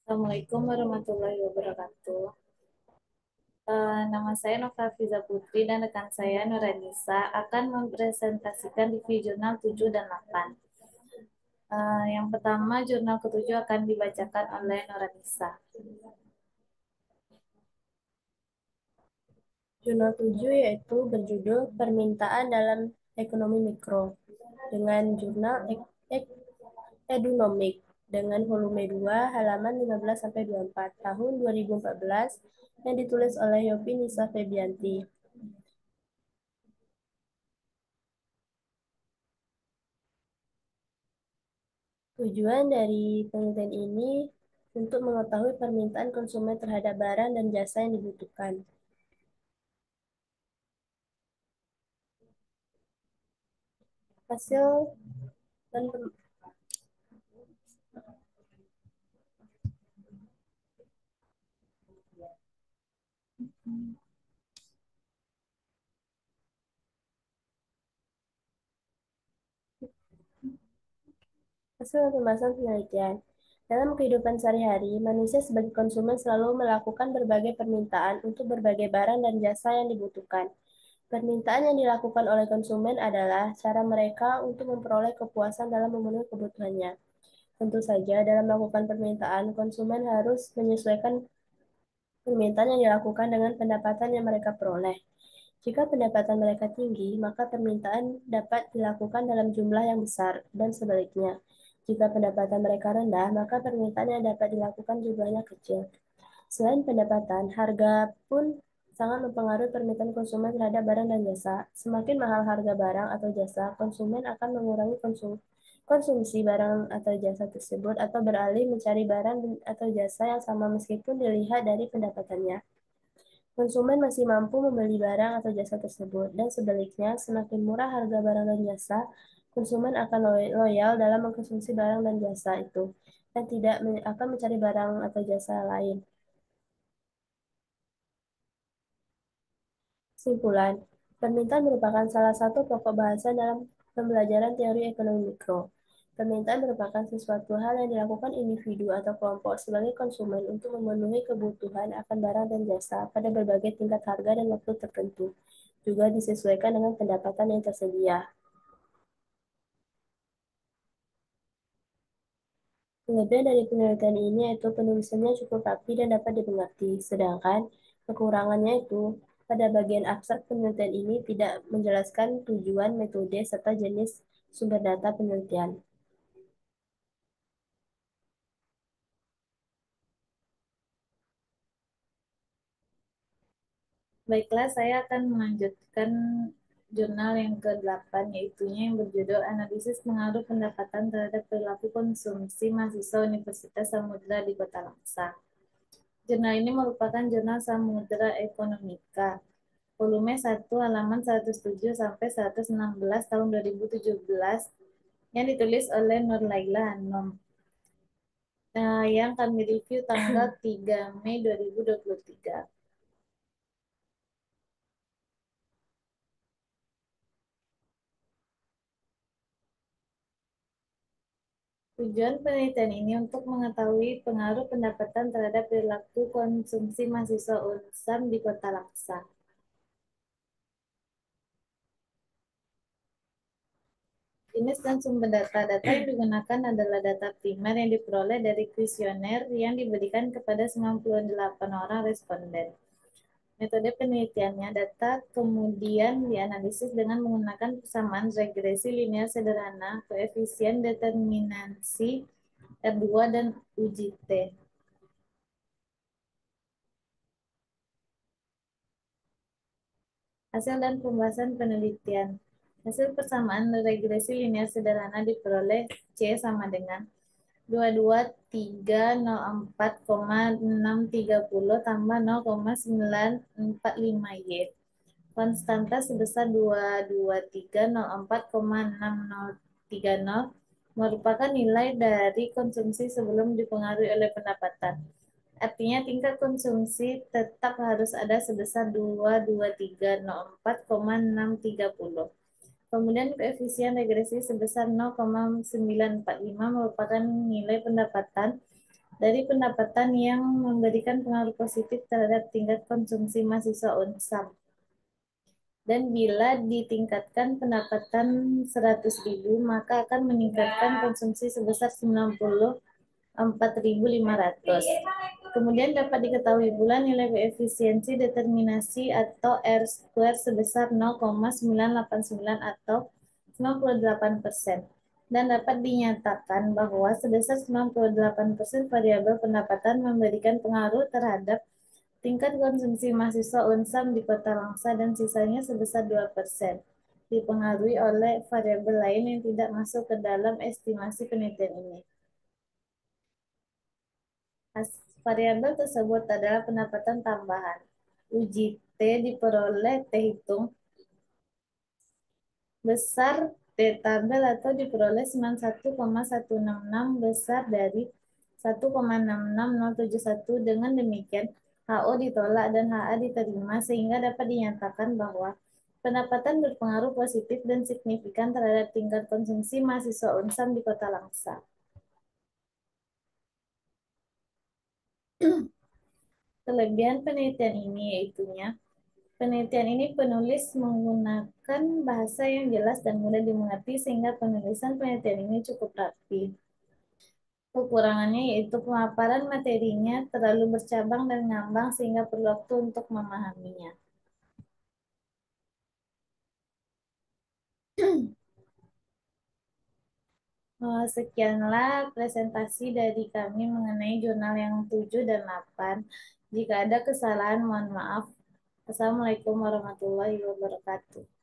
Assalamualaikum warahmatullahi wabarakatuh. Nama saya Nova Fiza Putri dan rekan saya Nuranisa akan mempresentasikan review jurnal 7 dan 8. Yang pertama, jurnal ketujuh akan dibacakan oleh Nuranisa. Jurnal 7 yaitu berjudul Permintaan dalam Ekonomi Mikro dengan jurnal Edunomik dengan volume 2 halaman 15-24 tahun 2014 yang ditulis oleh Yopi Nisa Febianti. Tujuan dari penelitian ini untuk mengetahui permintaan konsumen terhadap barang dan jasa yang dibutuhkan. Hasil dan hasil pembahasan penelitian. Dalam kehidupan sehari-hari, manusia sebagai konsumen selalu melakukan berbagai permintaan untuk berbagai barang dan jasa yang dibutuhkan. Permintaan yang dilakukan oleh konsumen adalah cara mereka untuk memperoleh kepuasan dalam memenuhi kebutuhannya. Tentu saja, dalam melakukan permintaan, konsumen harus menyesuaikan permintaan yang dilakukan dengan pendapatan yang mereka peroleh. Jika pendapatan mereka tinggi, maka permintaan dapat dilakukan dalam jumlah yang besar, dan sebaliknya. Jika pendapatan mereka rendah, maka permintaan yang dapat dilakukan jumlahnya kecil. Selain pendapatan, harga pun sangat mempengaruhi permintaan konsumen terhadap barang dan jasa. Semakin mahal harga barang atau jasa, konsumen akan mengurangi konsumsi barang atau jasa tersebut atau beralih mencari barang atau jasa yang sama meskipun dilihat dari pendapatannya. Konsumen masih mampu membeli barang atau jasa tersebut, dan sebaliknya, semakin murah harga barang dan jasa, konsumen akan loyal dalam mengkonsumsi barang dan jasa itu, dan tidak akan mencari barang atau jasa lain. Kesimpulan, permintaan merupakan salah satu pokok bahasa dalam pembelajaran teori ekonomi mikro. Permintaan merupakan sesuatu hal yang dilakukan individu atau kelompok sebagai konsumen untuk memenuhi kebutuhan akan barang dan jasa pada berbagai tingkat harga dan waktu tertentu, juga disesuaikan dengan pendapatan yang tersedia. Kelebihan dari penelitian ini yaitu penulisannya cukup rapi dan dapat dimengerti, sedangkan kekurangannya itu pada bagian abstrak penelitian ini tidak menjelaskan tujuan, metode, serta jenis sumber data penelitian. Baiklah, saya akan melanjutkan jurnal yang ke-8, yaitu yang berjudul Analisis Pengaruh Pendapatan Terhadap Perilaku Konsumsi Mahasiswa Universitas Samudra di Kota Laksa. Jurnal ini merupakan jurnal Samudra Ekonomika, volume 1 halaman 107 sampai 116 tahun 2017 yang ditulis oleh Nur Laila Hanom, yang kami review tanggal 3 Mei 2023. Tujuan penelitian ini untuk mengetahui pengaruh pendapatan terhadap perilaku konsumsi mahasiswa UNSAM di Kota Laksa. Jenis dan sumber data yang digunakan adalah data primer yang diperoleh dari kuesioner yang diberikan kepada 98 orang responden. Metode penelitiannya, data kemudian dianalisis dengan menggunakan persamaan regresi linear sederhana, koefisien determinansi R2 dan uji T. Hasil dan pembahasan penelitian. Hasil persamaan regresi linear sederhana diperoleh C sama dengan 22304,630 tambah 0,945Y. Konstanta sebesar 22304,6030 merupakan nilai dari konsumsi sebelum dipengaruhi oleh pendapatan. Artinya tingkat konsumsi tetap harus ada sebesar 22304,630. Kemudian koefisien regresi sebesar 0,945 merupakan nilai pendapatan dari pendapatan yang memberikan pengaruh positif terhadap tingkat konsumsi mahasiswa UNSAM. Dan bila ditingkatkan pendapatan 100.000, maka akan meningkatkan konsumsi sebesar 94.500. Kemudian dapat diketahui pula nilai efisiensi determinasi atau R square sebesar 0,989 atau 98%. Dan dapat dinyatakan bahwa sebesar 98% variabel pendapatan memberikan pengaruh terhadap tingkat konsumsi mahasiswa UNSAM di Kota Langsa dan sisanya sebesar 2% dipengaruhi oleh variabel lain yang tidak masuk ke dalam estimasi penelitian ini. Variabel tersebut adalah pendapatan tambahan. Uji T diperoleh T hitung besar T tabel atau diperoleh 91,166 besar dari 1,66071. Dengan demikian, HO ditolak dan HA diterima sehingga dapat dinyatakan bahwa pendapatan berpengaruh positif dan signifikan terhadap tingkat konsumsi mahasiswa UNSAM di Kota Langsa. Kelebihan penelitian ini yaitunya, penelitian ini penulis menggunakan bahasa yang jelas dan mudah dimengerti sehingga penulisan penelitian ini cukup rapi. Kekurangannya yaitu pemaparan materinya terlalu bercabang dan ngambang sehingga perlu waktu untuk memahaminya. Sekianlah presentasi dari kami mengenai jurnal yang 7 dan 8. Jika ada kesalahan, mohon maaf. Assalamualaikum warahmatullahi wabarakatuh.